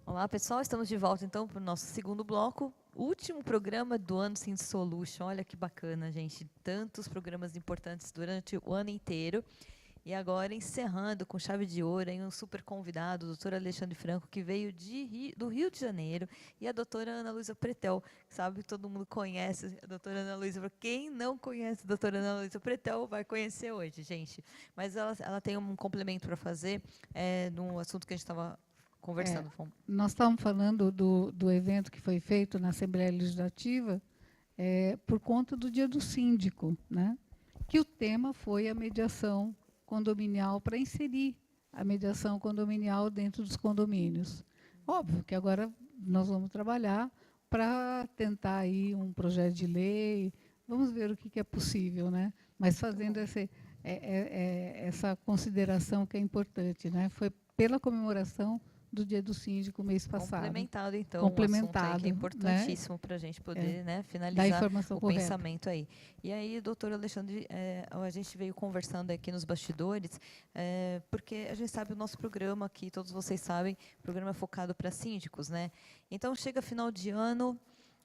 Olá, pessoal. Estamos de volta, então, para o nosso segundo bloco. Último programa do ano Synth Solution. Olha que bacana, gente. Tantos programas importantes durante o ano inteiro. E agora, encerrando com chave de ouro, hein, um super convidado, o doutor Alexandre Franco, que veio do Rio de Janeiro, e a doutora Ana Luísa Pretel, que sabe que todo mundo conhece a doutora Ana Luísa. Para quem não conhece a doutora Ana Luísa Pretel, vai conhecer hoje, gente. Mas ela tem um complemento para fazer no assunto que a gente estava É, conversando. nós estávamos falando do evento que foi feito na Assembleia Legislativa por conta do Dia do Síndico, né? Que o tema foi a mediação condominial, para inserir a mediação condominial dentro dos condomínios. Óbvio que agora nós vamos trabalhar para tentar aí um projeto de lei, vamos ver o que é possível, né? Mas fazendo essa consideração que é importante, né? Foi pela comemoração do Dia do Síndico mês passado. Complementado, então, um assunto aí que é Complementado, né? importantíssimo para a gente poder, né, Da finalizar informação o correta. pensamento aí. E aí, doutor Alexandre, a gente veio conversando aqui nos bastidores, porque a gente sabe o nosso programa aqui, todos vocês sabem, o programa é focado para síndicos, né? Então, chega final de ano,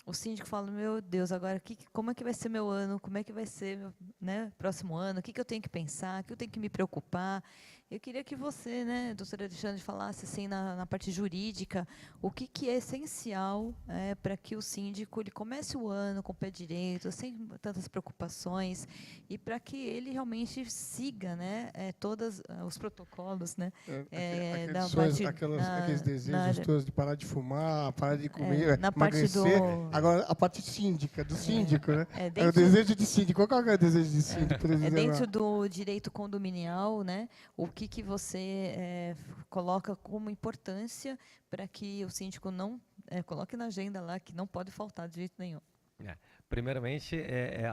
o síndico fala, meu Deus, agora como é que vai ser meu ano? Como é que vai ser, né, próximo ano? O que eu tenho que pensar? O que eu tenho que me preocupar? Eu queria que você, né, doutora Alexandre, falasse assim na parte jurídica, o que é essencial para que o síndico ele comece o ano com o pé direito, sem tantas preocupações, e para que ele realmente siga, né, todos os protocolos, né, Aqueles da sonhos, parte aqueles desejos todos de parar de fumar, parar de comer, na parte emagrecer. do Agora, a parte síndica, do síndico, né? É o dentro desejo de síndico. Qual que é o desejo de síndico, por dentro exemplo? do direito condominial, né? O que você coloca como importância para que o síndico não coloque na agenda lá que não pode faltar de jeito nenhum. É. Primeiramente,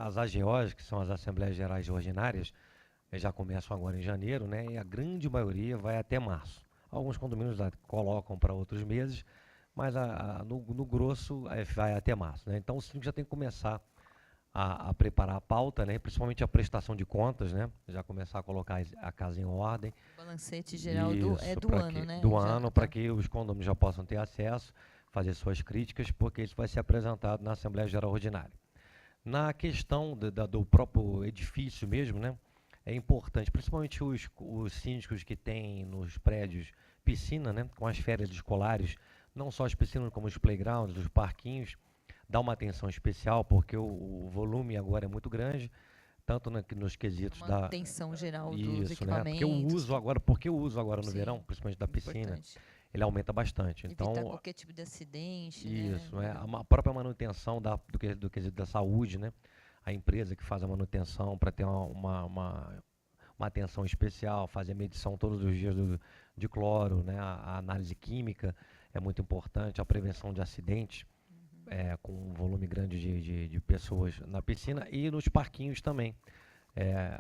as AGOs, que são as Assembleias Gerais Ordinárias, já começam agora em janeiro, né? E a grande maioria vai até março. Alguns condomínios colocam para outros meses, mas no grosso vai até março, né? Então o síndico já tem que começar a preparar a pauta, né? Principalmente a prestação de contas, né? Já começar a colocar a casa em ordem. O balancete geral Isso, do ano, né? do Já ano, para tá. que os condomínios já possam ter acesso, fazer suas críticas, porque isso vai ser apresentado na Assembleia Geral Ordinária. Na questão do próprio edifício mesmo, né? É importante, principalmente os síndicos que têm nos prédios piscina, né? Com as férias escolares, não só as piscinas como os playgrounds, os parquinhos, dá uma atenção especial, porque o volume agora é muito grande, tanto nos quesitos Uma da manutenção geral dos isso, né? equipamentos. Porque o uso agora no verão, Sim, principalmente da piscina, importante. ele aumenta bastante. Evitar Então, qualquer tipo de acidente, isso, né? né? A própria manutenção do quesito da saúde, né? A empresa que faz a manutenção para ter uma atenção especial, fazer a medição todos os dias de cloro, né? A análise química é muito importante, a prevenção de acidentes, com um volume grande de pessoas na piscina e nos parquinhos também.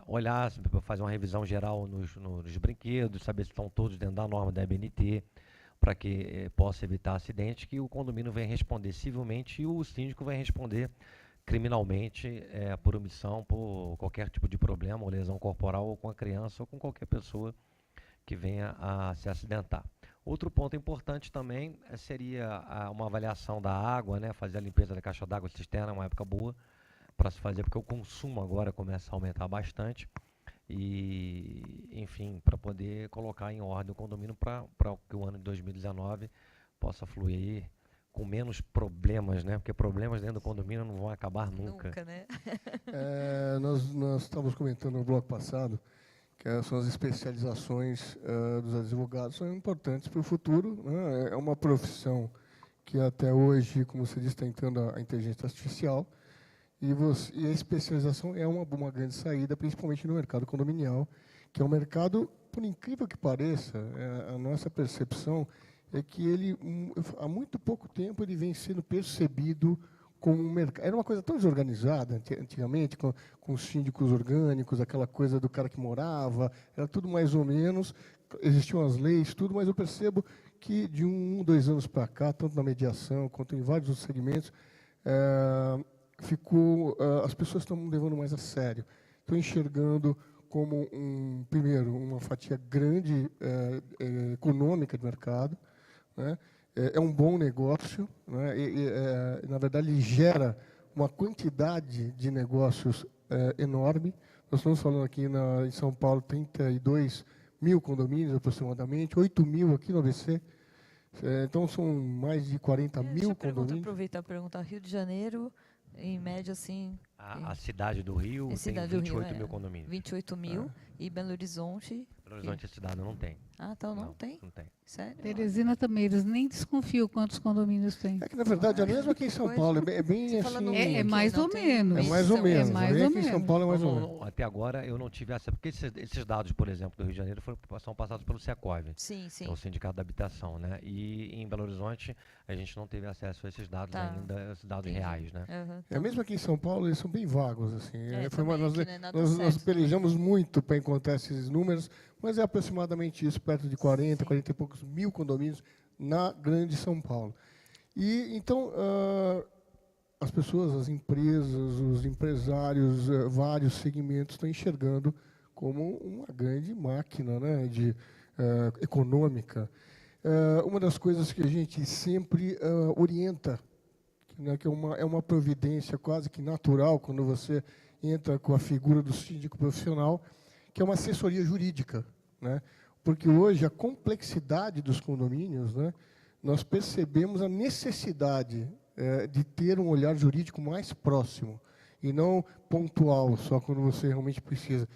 Olhar, fazer uma revisão geral nos brinquedos, saber se estão todos dentro da norma da ABNT, para que possa evitar acidentes, que o condomínio vem responder civilmente e o síndico vai responder criminalmente por omissão, por qualquer tipo de problema ou lesão corporal ou com a criança ou com qualquer pessoa que venha a se acidentar. Outro ponto importante também seria uma avaliação da água, né? Fazer a limpeza da caixa d'água cisterna, é uma época boa para se fazer, porque o consumo agora começa a aumentar bastante. E, enfim, para poder colocar em ordem o condomínio para que o ano de 2019 possa fluir com menos problemas, né? Porque problemas dentro do condomínio não vão acabar nunca. Nunca, né? Nós estávamos comentando no bloco passado que são as especializações dos advogados, são importantes para o futuro, né? É uma profissão que até hoje, como você disse, está entrando a inteligência artificial, e a especialização é uma grande saída, principalmente no mercado condominial, que é um mercado, por incrível que pareça, a nossa percepção é que ele, há muito pouco tempo, ele vem sendo percebido como um mercado. Era uma coisa tão desorganizada antigamente, com os síndicos orgânicos, aquela coisa do cara que morava, era tudo mais ou menos, existiam as leis, tudo, mas eu percebo que de 2 anos para cá, tanto na mediação quanto em vários outros segmentos, as pessoas estão levando mais a sério, estão enxergando como primeiro, uma fatia grande econômica de mercado, né? é um bom negócio, né? Na verdade, ele gera uma quantidade de negócios enorme. Nós estamos falando aqui em São Paulo, 32 mil condomínios aproximadamente, 8 mil aqui no ABC. Então, são mais de 40 Deixa mil eu condomínios. aproveitar e perguntar. Rio de Janeiro, em média, assim... A cidade do Rio tem cidade do 28 Rio, mil condomínios. 28 mil. E Belo Horizonte... Belo Horizonte, esse dado não tem. Ah, então não tem? Não tem. Sério? Teresina também, eles nem desconfiam quantos condomínios tem. É que, na verdade, é mesmo aqui em São Paulo, é bem Você fala no assim... Rio É aqui, mais não ou tem menos. É mais ou medição. menos. É mais Aí ou aqui em São menos. Paulo é mais ou Não, menos. até agora eu não tive acesso, porque esses dados, por exemplo, do Rio de Janeiro são passados pelo Secov, Sim, que sim. é o Sindicato da Habitação, né? E em Belo Horizonte a gente não teve acesso a esses dados Tá. ainda, esses dados Entendi. reais, né? Aham, É mesmo aqui em São Paulo, eles são bem vagos, assim. também Nós, aqui não é nada nós certo, pelejamos muito para encontrar esses números, mas é aproximadamente isso, perto de 40, Sim. 40 e poucos mil condomínios na grande São Paulo. E então as pessoas, as empresas, os empresários, vários segmentos estão enxergando como uma grande máquina, né, econômica. Uma das coisas que a gente sempre orienta, né, que é uma providência quase que natural quando você entra com a figura do síndico profissional, que é uma assessoria jurídica, né? Porque hoje a complexidade dos condomínios, né, nós percebemos a necessidade de ter um olhar jurídico mais próximo e não pontual, só quando você realmente precisa.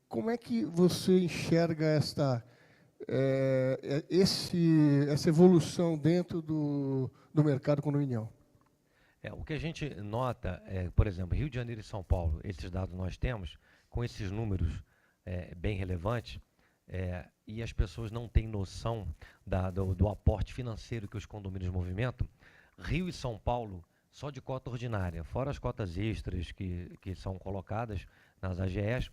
Como é que você enxerga essa evolução dentro do mercado condominial? O que a gente nota, por exemplo, Rio de Janeiro e São Paulo, esses dados nós temos, com esses números bem relevantes, e as pessoas não têm noção do aporte financeiro que os condomínios movimentam. Rio e São Paulo, só de cota ordinária, fora as cotas extras que são colocadas nas AGEs,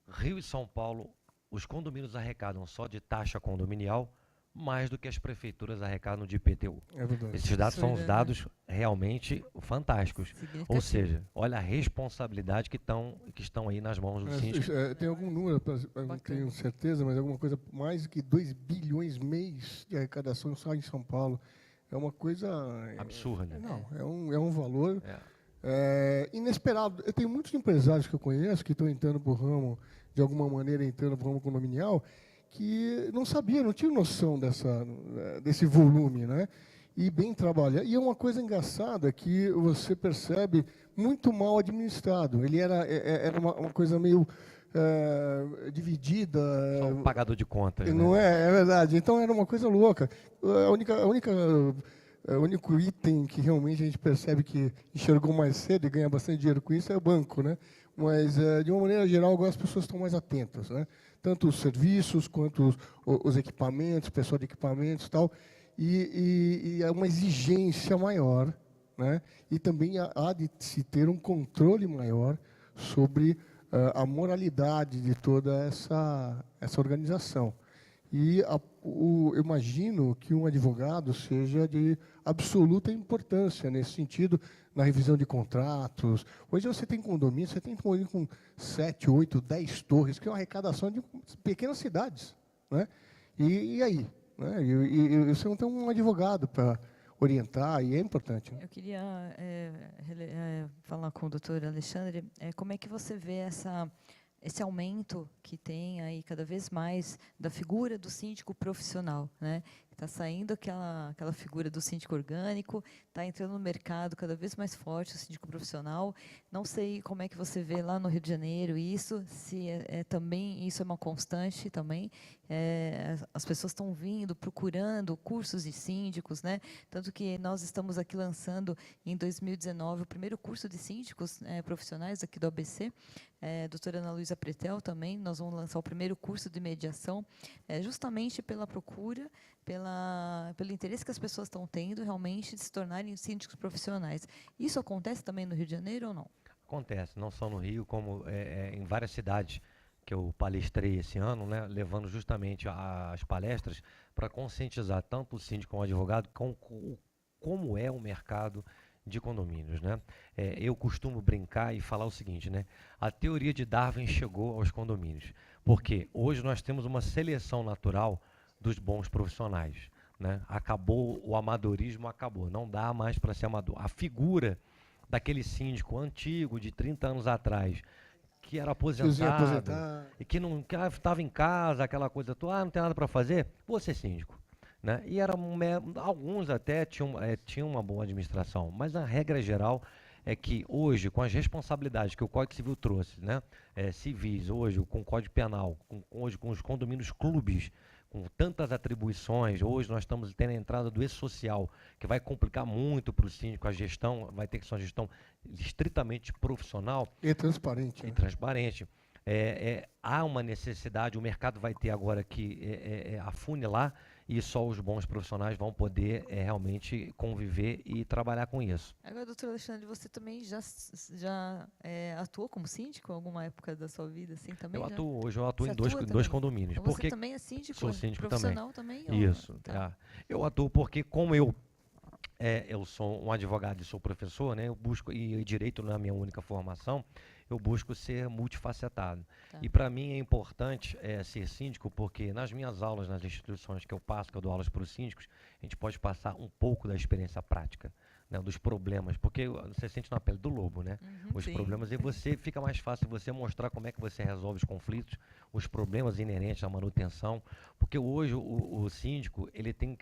Rio e São Paulo, os condomínios arrecadam só de taxa condominial mais do que as prefeituras arrecadam de IPTU. É verdade. Esses dados são os Absurdo, né? dados realmente fantásticos. Ou seja, olha a responsabilidade que estão aí nas mãos do síndico. Tem algum número, eu não tenho certeza, mas alguma coisa, mais de 2 bilhões mês de arrecadação só em São Paulo. É uma coisa... Absurda. Não, é um valor É. inesperado. Eu tenho muitos empresários que eu conheço que estão entrando para o ramo, de alguma maneira entrando para o ramo condominial, que não sabia, não tinha noção desse volume, né? E bem trabalhado. E é uma coisa engraçada que você percebe muito mal administrado. Ele era uma coisa meio dividida. Só um pagador de contas. Não né? é verdade. Então era uma coisa louca. O único item que realmente a gente percebe que enxergou mais cedo e ganha bastante dinheiro com isso é o banco, né? Mas, de uma maneira geral, agora as pessoas estão mais atentas, né? Tanto os serviços quanto os equipamentos, o pessoal de equipamentos e tal. E é uma exigência maior, né? E também há de se ter um controle maior sobre a moralidade de toda essa organização. E eu imagino que um advogado seja de absoluta importância nesse sentido, na revisão de contratos. Hoje você tem condomínio, você tem condomínio com 7, 8, 10 torres, que é uma arrecadação de pequenas cidades, né? E aí? Né? E você não tem um advogado para orientar, e é importante. Né? Eu queria falar com o doutor Alexandre, como é que você vê esse aumento que tem aí cada vez mais da figura do síndico profissional, né? Está saindo aquela figura do síndico orgânico, está entrando no mercado cada vez mais forte o síndico profissional. Não sei como é que você vê lá no Rio de Janeiro isso, se também isso é uma constante também. As pessoas estão vindo, procurando cursos de síndicos, né? Tanto que nós estamos aqui lançando em 2019 o primeiro curso de síndicos profissionais aqui do ABC. Doutora Ana Luísa Pretel também, nós vamos lançar o primeiro curso de mediação, justamente pela procura, pelo interesse que as pessoas estão tendo realmente de se tornarem síndicos profissionais. Isso acontece também no Rio de Janeiro ou não? Acontece, não só no Rio, como em várias cidades que eu palestrei esse ano, né, levando justamente as palestras para conscientizar tanto o síndico como o advogado como é o mercado de condomínios, né? Eu costumo brincar e falar o seguinte, né? A teoria de Darwin chegou aos condomínios, porque hoje nós temos uma seleção natural dos bons profissionais. né? Acabou, o amadorismo acabou, não dá mais para ser amador. A figura daquele síndico antigo, de 30 anos atrás, que era aposentado, e que não estava em casa, aquela coisa toda, não tem nada para fazer, vou ser síndico. Né? E alguns até tinham uma boa administração, mas a regra geral é que hoje, com as responsabilidades que o Código Civil trouxe, né, civis, hoje com o Código Penal, hoje com os condomínios clubes, com tantas atribuições, hoje nós estamos tendo a entrada do E-Social, que vai complicar muito para o síndico, a gestão vai ter que ser uma gestão estritamente profissional. E transparente. E transparente. Há uma necessidade, o mercado vai ter agora que afunilar, e só os bons profissionais vão poder realmente conviver e trabalhar com isso. Agora, doutor Alexandre, você também já atuou como síndico em alguma época da sua vida? Assim, também Hoje eu atuo você em dois condomínios. Então porque você também é síndico? Sou síndico profissional também? Isso. Tá. Eu atuo porque, como eu sou um advogado e sou professor, né, eu busco, e direito não é a minha única formação, eu busco ser multifacetado. Tá. E para mim é importante ser síndico, porque nas minhas aulas, nas instituições que eu passo, que eu dou aulas para os síndicos, a gente pode passar um pouco da experiência prática, né, dos problemas, porque você sente na pele do lobo, né? Os sim. problemas, e fica mais fácil você mostrar como é que você resolve os conflitos, os problemas inerentes à manutenção, porque hoje o síndico, ele tem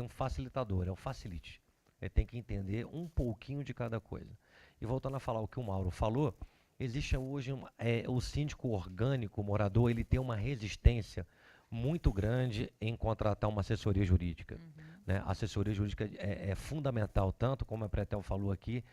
um facilitador, é o facilite. Ele tem que entender um pouquinho de cada coisa. E voltando a falar o que o Mauro falou, existe hoje o síndico orgânico, o morador, ele tem uma resistência muito grande em contratar uma assessoria jurídica. Né? A assessoria jurídica é fundamental, tanto como a Pretel falou aqui,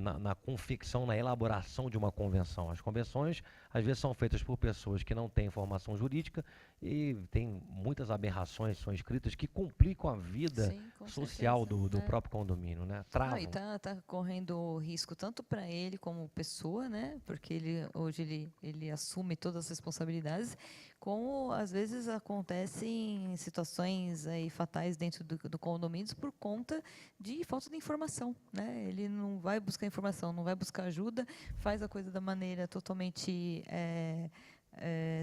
na confecção, na elaboração de uma convenção. As convenções, às vezes, são feitas por pessoas que não têm formação jurídica e tem muitas aberrações, são escritas que complicam a vida social do próprio condomínio, né? Travam. E está correndo risco tanto para ele como pessoa, né? Porque hoje ele assume todas as responsabilidades, como às vezes acontecem situações aí fatais dentro do condomínio por conta de falta de informação, né? Ele não vai buscar informação, não vai buscar ajuda, faz a coisa da maneira totalmente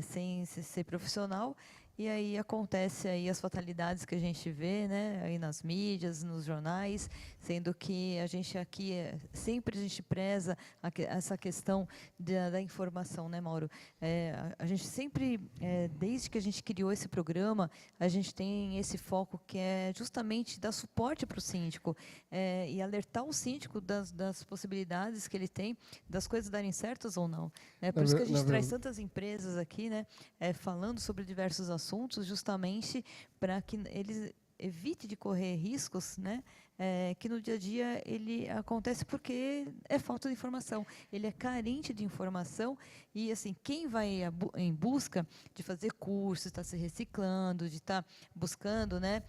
sem ser profissional, e aí acontece aí as fatalidades que a gente vê, né, aí nas mídias, nos jornais, sendo que a gente aqui sempre a gente preza essa questão da informação, né, Mauro? A gente sempre, desde que a gente criou esse programa, a gente tem esse foco que é justamente dar suporte para o síndico e alertar o síndico das possibilidades que ele tem, das coisas darem certas ou não. Por isso que a gente traz tantas empresas aqui, né, falando sobre diversos assuntos, justamente para que eles evite de correr riscos, né, que no dia a dia ele acontece porque é falta de informação. Ele é carente de informação e, assim, quem vai em busca de fazer cursos, está se reciclando, de estar buscando, né,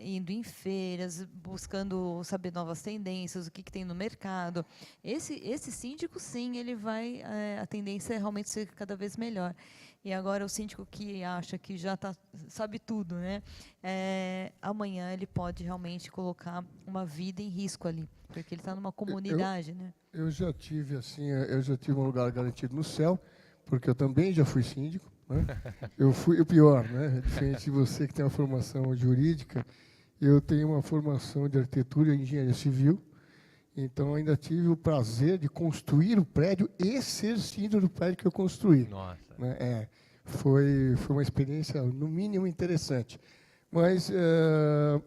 indo em feiras, buscando saber novas tendências, o que tem no mercado. Esse síndico, sim, ele vai, a tendência é realmente ser cada vez melhor. E agora o síndico que acha que já sabe tudo, né? Amanhã ele pode realmente colocar uma vida em risco ali, porque ele está numa comunidade, né? Eu já tive um lugar garantido no céu, porque eu também já fui síndico, né? Eu fui o pior, né? Diferente de você que tem uma formação jurídica, eu tenho uma formação de arquitetura e engenharia civil. Então, ainda tive o prazer de construir o prédio e ser síndico do prédio que eu construí. Nossa. Né? Foi uma experiência, no mínimo, interessante. Mas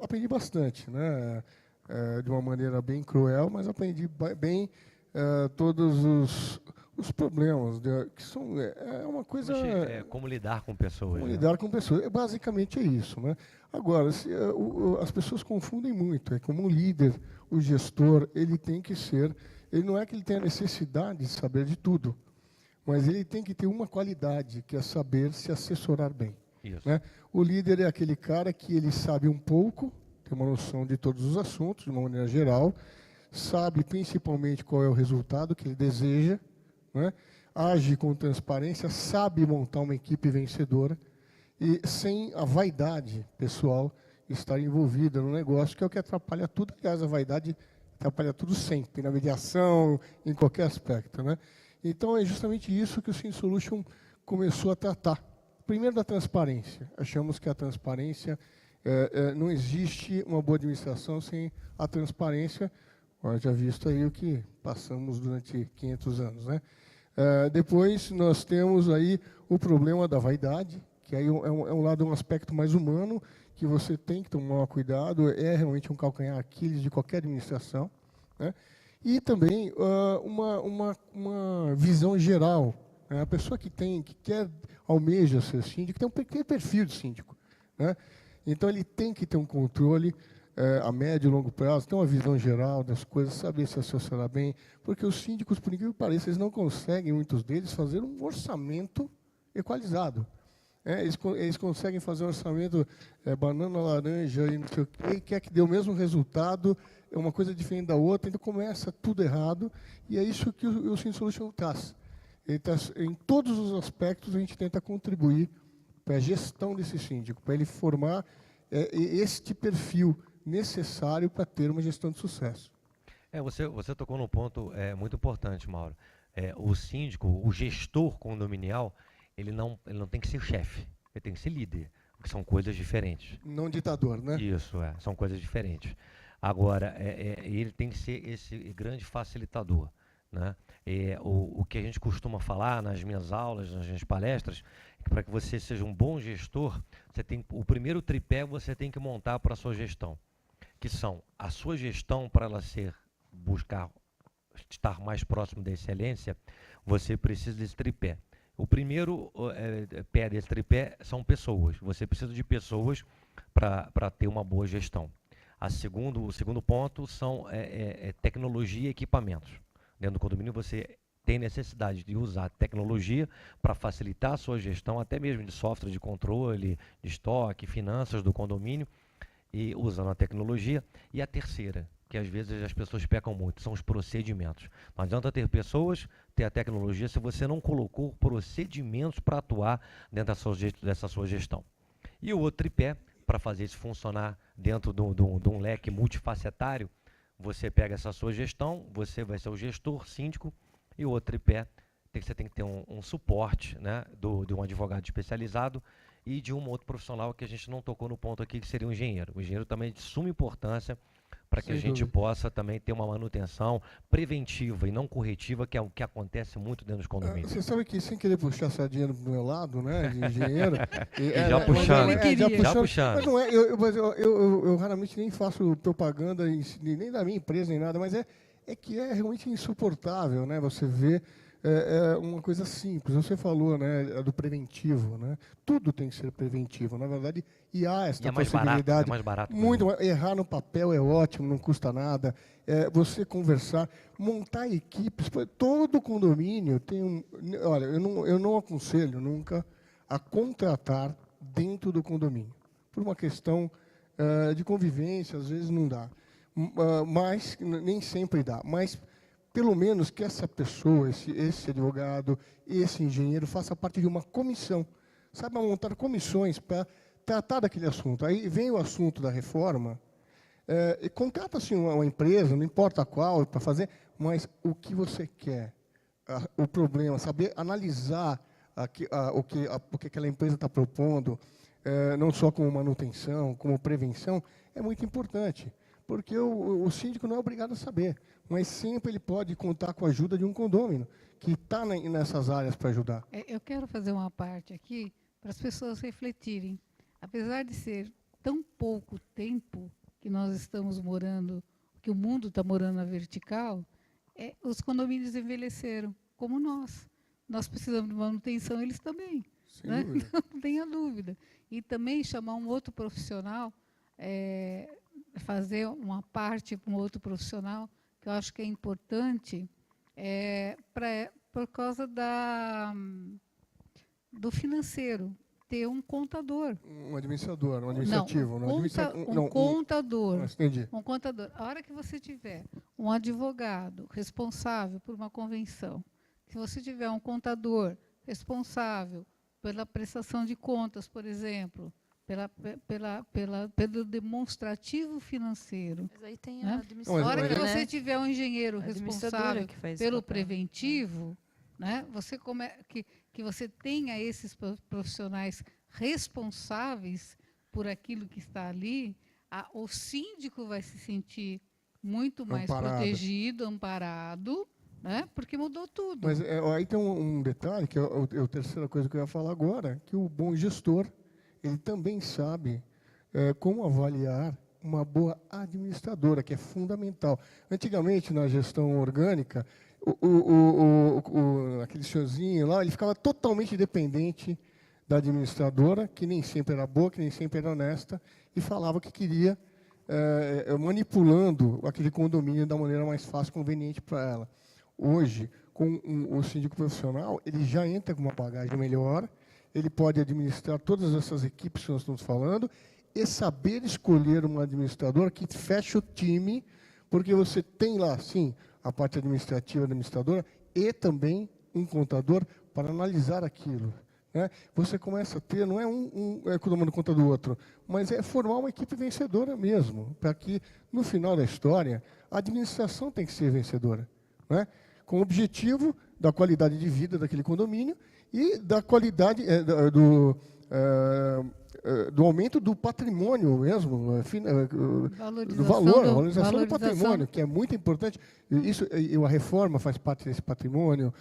aprendi bastante, né? De uma maneira bem cruel, mas aprendi bem todos os problemas, que são uma coisa... Como lidar com pessoas. Como lidar com pessoas. Basicamente é isso. Né? Agora, as pessoas confundem muito. É como um líder, o gestor, ele tem que ser... Ele não é que ele tenha necessidade de saber de tudo, mas ele tem que ter uma qualidade, que é saber se assessorar bem. Isso. Né? O líder é aquele cara que ele sabe um pouco, tem uma noção de todos os assuntos, de uma maneira geral, sabe principalmente qual é o resultado que ele deseja, né? Age com transparência, sabe montar uma equipe vencedora e sem a vaidade pessoal estar envolvida no negócio, que é o que atrapalha tudo. Aliás, a vaidade atrapalha tudo sempre, na mediação, em qualquer aspecto. Né? Então, é justamente isso que o Syn Solution começou a tratar. Primeiro, da transparência. Achamos que a transparência Não existe uma boa administração sem a transparência, já visto aí o que passamos durante 500 anos, né? Depois nós temos aí o problema da vaidade, que aí um aspecto mais humano, que você tem que tomar cuidado, é realmente um calcanhar Aquiles de qualquer administração, né? E também uma visão geral, né? A pessoa que almeja ser síndico, tem um pequeno perfil de síndico, né? Então ele tem que ter um controle a médio e longo prazo, ter uma visão geral das coisas, saber se assessorar bem, porque os síndicos, por incrível que pareça, eles não conseguem, muitos deles, fazer um orçamento equalizado. Eles conseguem fazer um orçamento banana, laranja e não sei o quê, e quer que dê o mesmo resultado, é uma coisa diferente da outra, então começa tudo errado, e é isso que o Síndico Solution traz. Em todos os aspectos, a gente tenta contribuir para a gestão desse síndico, para ele formar este perfil necessário para ter uma gestão de sucesso. Você tocou num ponto muito importante, Mauro. O síndico, o gestor condominial, ele não tem que ser chefe, ele tem que ser líder, que são coisas diferentes. Não ditador, né? Isso, são coisas diferentes. Agora, ele tem que ser esse grande facilitador, né? O que a gente costuma falar nas minhas aulas, nas minhas palestras, é que para que você seja um bom gestor, o primeiro tripé você tem que montar para a sua gestão, que são a sua gestão, para ela buscar estar mais próximo da excelência, você precisa desse tripé. O primeiro pé desse tripé são pessoas. Você precisa de pessoas para ter uma boa gestão. O segundo ponto são tecnologia e equipamentos. Dentro do condomínio você tem necessidade de usar tecnologia para facilitar a sua gestão, até mesmo de software de controle, de estoque, finanças do condomínio, e usando a tecnologia. E a terceira, que às vezes as pessoas pecam muito, são os procedimentos. Não adianta ter pessoas, ter a tecnologia, se você não colocou procedimentos para atuar dentro dessa sua gestão. E o outro tripé, para fazer isso funcionar dentro de um leque multifacetário, você pega essa sua gestão, você vai ser o gestor, síndico, e o outro tripé, você tem que ter um suporte, né, de um advogado especializado e de um outro profissional que a gente não tocou no ponto aqui, que seria o engenheiro. O engenheiro também é de suma importância para que a gente possa também ter uma manutenção preventiva e não corretiva, que é o que acontece muito dentro dos condomínios. Você sabe que, sem querer puxar a sardinha do meu lado, né, de engenheiro... já puxando. Mas não eu raramente nem faço propaganda, nem da minha empresa, nem nada, mas é que é realmente insuportável, né, você ver uma coisa simples. Você falou, né, do preventivo, né? Tudo tem que ser preventivo. Na verdade, e há esta possibilidade. Mais barato. Errar no papel é ótimo, não custa nada. Você conversar, montar equipes. Todo condomínio tem Olha, eu não aconselho nunca a contratar dentro do condomínio. Por uma questão de convivência, às vezes não dá. Mas nem sempre dá. Mas pelo menos que essa pessoa, esse advogado, esse engenheiro, faça parte de uma comissão. Saiba montar comissões para tratar daquele assunto. Aí vem o assunto da reforma, e contrata-se uma empresa, não importa qual, para fazer, mas o que você quer, o problema, saber analisar o que aquela empresa está propondo, não só como manutenção, como prevenção, é muito importante. Porque o síndico não é obrigado a saber, mas sempre ele pode contar com a ajuda de um condômino, que está nessas áreas para ajudar. Eu quero fazer uma parte aqui para as pessoas refletirem. Apesar de ser tão pouco tempo que nós estamos morando, que o mundo está morando na vertical, os condomínios envelheceram, como nós. Nós precisamos de manutenção, eles também. Né? Então, não tenha dúvida. E também chamar um outro profissional, fazer uma parte com outro profissional, que eu acho que é importante, por causa do financeiro, ter um contador. Um administrador, um administrativo. Um contador. Entendi. Um contador. A hora que você tiver um advogado responsável por uma convenção, se você tiver um contador responsável pela prestação de contas, por exemplo, pelo demonstrativo financeiro. Mas aí tem a administradora, a hora que né? você tiver um engenheiro responsável pelo preventivo, né, que você tenha esses profissionais responsáveis por aquilo que está ali, o síndico vai se sentir muito mais Amparado. protegido, amparado, né? Porque mudou tudo. Mas aí tem um detalhe, que é a terceira coisa que eu ia falar agora, que o bom gestor, ele também sabe como avaliar uma boa administradora, que é fundamental. Antigamente, na gestão orgânica, aquele senhorzinho lá, ele ficava totalmente dependente da administradora, que nem sempre era boa, que nem sempre era honesta, e falava que queria, manipulando aquele condomínio da maneira mais fácil, conveniente para ela. Hoje, com o síndico profissional, ele já entra com uma bagagem melhor, ele pode administrar todas essas equipes que nós estamos falando e saber escolher um administrador que feche o time, porque você tem lá, sim, a parte administrativa, administradora, e também um contador para analisar aquilo. Né? Você começa a ter, não é um tomando conta do outro, mas é formar uma equipe vencedora mesmo, para que, no final da história, a administração tem que ser vencedora. Né? Com o objetivo da qualidade de vida daquele condomínio e da qualidade do aumento do patrimônio mesmo, do valor, a valorização do patrimônio, que é muito importante. Isso, a reforma faz parte desse patrimônio,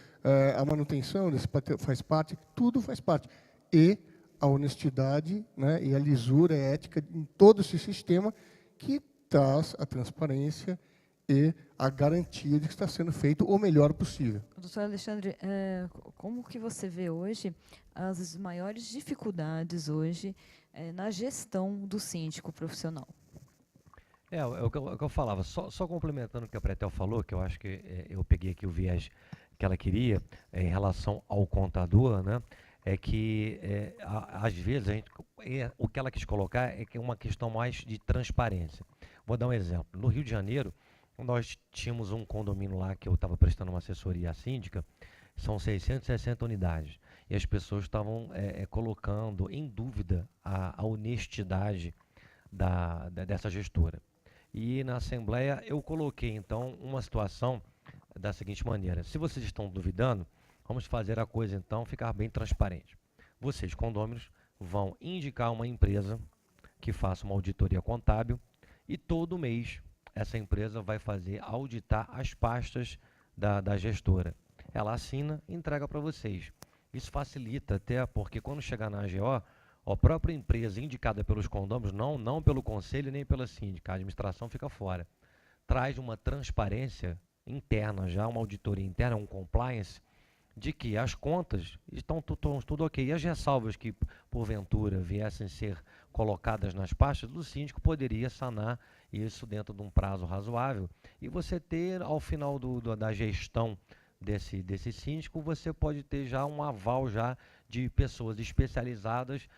a manutenção desse patrimônio faz parte, tudo faz parte. E a honestidade, né, e a lisura ética em todo esse sistema que traz a transparência e a garantia de que está sendo feito o melhor possível. Doutor Alexandre, como que você vê hoje as maiores dificuldades hoje na gestão do síndico profissional? O que eu falava, só complementando o que a Pretel falou, que eu acho que eu peguei aqui o viés que ela queria em relação ao contador, né? É que, às vezes, o que ela quis colocar é que é uma questão mais de transparência. Vou dar um exemplo. No Rio de Janeiro, nós tínhamos um condomínio lá que eu estava prestando uma assessoria à síndica, são 660 unidades, e as pessoas estavam colocando em dúvida a honestidade dessa gestora. E na Assembleia eu coloquei, então, uma situação da seguinte maneira: se vocês estão duvidando, vamos fazer a coisa, então, ficar bem transparente. Vocês, condôminos, vão indicar uma empresa que faça uma auditoria contábil e todo mês essa empresa vai auditar as pastas da gestora. Ela assina e entrega para vocês. Isso facilita até porque quando chegar na AGO, a própria empresa indicada pelos condôminos, não pelo conselho nem pela síndica, a administração fica fora, traz uma transparência interna, já uma auditoria interna, um compliance, de que as contas estão tudo ok. E as ressalvas que, porventura, viessem ser colocadas nas pastas, do síndico poderia sanar isso dentro de um prazo razoável. E você ter, ao final da gestão desse síndico, você pode ter já um aval já de pessoas especializadas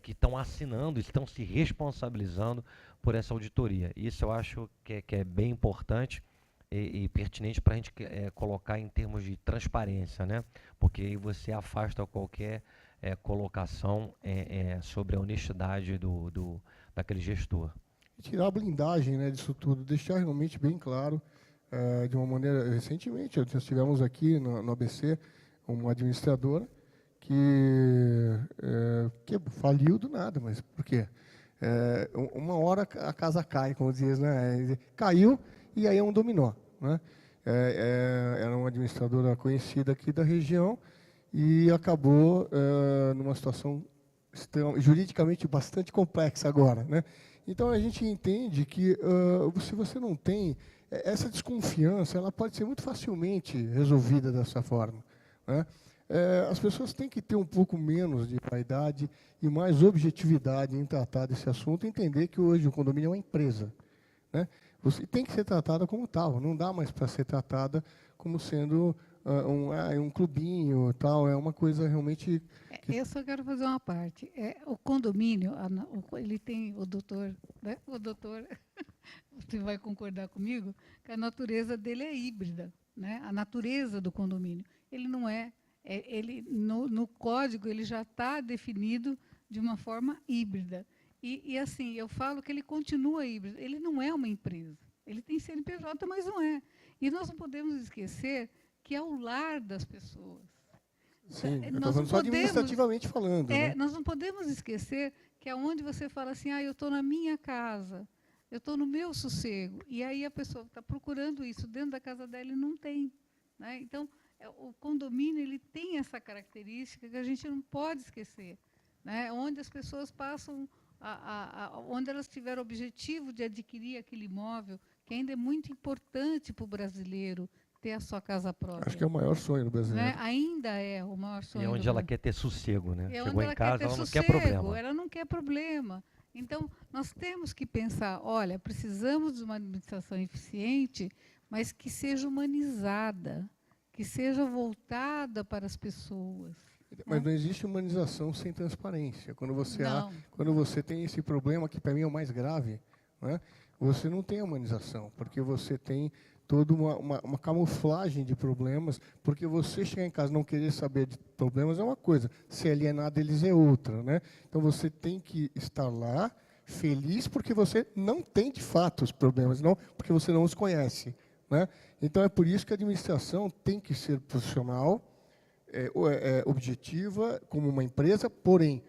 que estão assinando, estão se responsabilizando por essa auditoria. Isso eu acho que é bem importante e pertinente para a gente colocar em termos de transparência, né? Porque aí você afasta qualquer colocação sobre a honestidade daquele gestor. E tirar a blindagem, né, disso tudo, deixar realmente bem claro, de uma maneira... Recentemente, nós tivemos aqui no ABC uma administradora que faliu do nada, mas por quê? Uma hora a casa cai, como diz, né? Caiu e aí é um dominó, né? Era uma administradora conhecida aqui da região e acabou numa situação juridicamente bastante complexa agora, né? Então a gente entende que se você não tem essa desconfiança, ela pode ser muito facilmente resolvida dessa forma, né? As pessoas têm que ter um pouco menos de vaidade e mais objetividade em tratar desse assunto e entender que hoje o condomínio é uma empresa, né? Você tem que ser tratada como tal, não dá mais para ser tratada como sendo um clubinho, tal, é uma coisa realmente... Eu só quero fazer uma parte. O condomínio, ele tem o doutor, né? O doutor, você vai concordar comigo, que a natureza dele é híbrida, né? A natureza do condomínio. Ele não no código ele já está definido de uma forma híbrida. E assim, eu falo que ele continua híbrido. Ele não é uma empresa. Ele tem CNPJ, mas não é. E nós não podemos esquecer que é o lar das pessoas. Sim, eu estou falando só administrativamente falando. Nós não podemos esquecer que é onde você fala assim, eu estou na minha casa, eu estou no meu sossego. E aí a pessoa está procurando isso dentro da casa dela e não tem. Né? Então, o condomínio ele tem essa característica que a gente não pode esquecer. Né? Onde as pessoas passam, onde elas tiveram o objetivo de adquirir aquele imóvel, que ainda é muito importante para o brasileiro ter a sua casa própria. Acho que é o maior sonho do brasileiro. Né? Ainda é o maior sonho. E onde ela quer ter sossego, né? É Chegou onde em casa, ela não quer sossego, problema. ela não quer problema. Então, nós temos que pensar, olha, precisamos de uma administração eficiente, mas que seja humanizada, que seja voltada para as pessoas. Mas não existe humanização sem transparência. Quando Não. você tem esse problema, que para mim é o mais grave, né, você não tem humanização, porque você tem toda uma camuflagem de problemas, porque você chegar em casa e não querer saber de problemas é uma coisa, se alienar deles é outra. Né? Então, você tem que estar lá, feliz, porque você não tem, de fato, os problemas, não porque você não os conhece. Né? Então, é por isso que a administração tem que ser profissional, objetiva, como uma empresa, porém,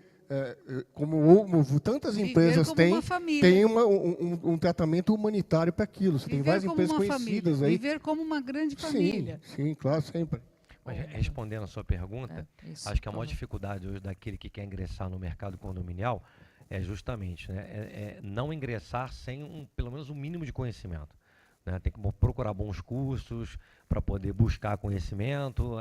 como tantas empresas têm, tem um tratamento humanitário para aquilo. Você tem várias empresas conhecidas aí. Viver como uma grande família. Sim, claro, sempre. Mas respondendo a sua pergunta, acho que a maior dificuldade hoje daquele que quer ingressar no mercado condominial é justamente, né, não ingressar sem pelo menos um mínimo de conhecimento. Né? Tem que procurar bons cursos para poder buscar conhecimento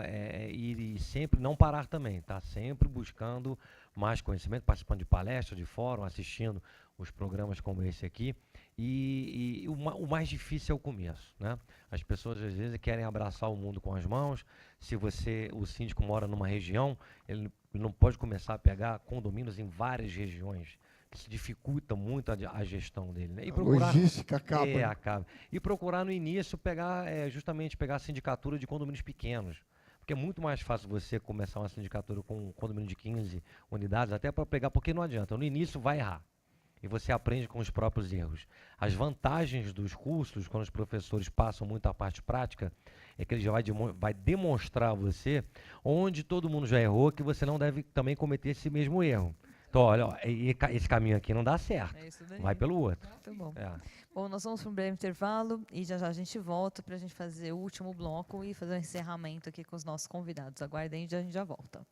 e sempre não parar também, tá? Sempre buscando mais conhecimento, participando de palestras, de fórum, assistindo os programas como esse aqui. E o mais difícil é o começo, né? As pessoas às vezes querem abraçar o mundo com as mãos. Se o síndico mora numa região, ele não pode começar a pegar condomínios em várias regiões. Isso dificulta muito a gestão dele. Né? E procurar, logística acaba. Acaba. E procurar no início justamente pegar a sindicatura de condomínios pequenos. Porque é muito mais fácil você começar uma sindicatura com um condomínio de 15 unidades, até para pegar, porque não adianta. No início vai errar. E você aprende com os próprios erros. As vantagens dos cursos, quando os professores passam muito a parte prática, é que ele já vai demonstrar a você onde todo mundo já errou, que você não deve também cometer esse mesmo erro. Então, olha, esse caminho aqui não dá certo. É isso daí. Vai pelo outro. Muito bom. É. Bom, nós vamos para um breve intervalo e já já a gente volta para a gente fazer o último bloco e fazer o encerramento aqui com os nossos convidados. Aguardem e a gente já volta.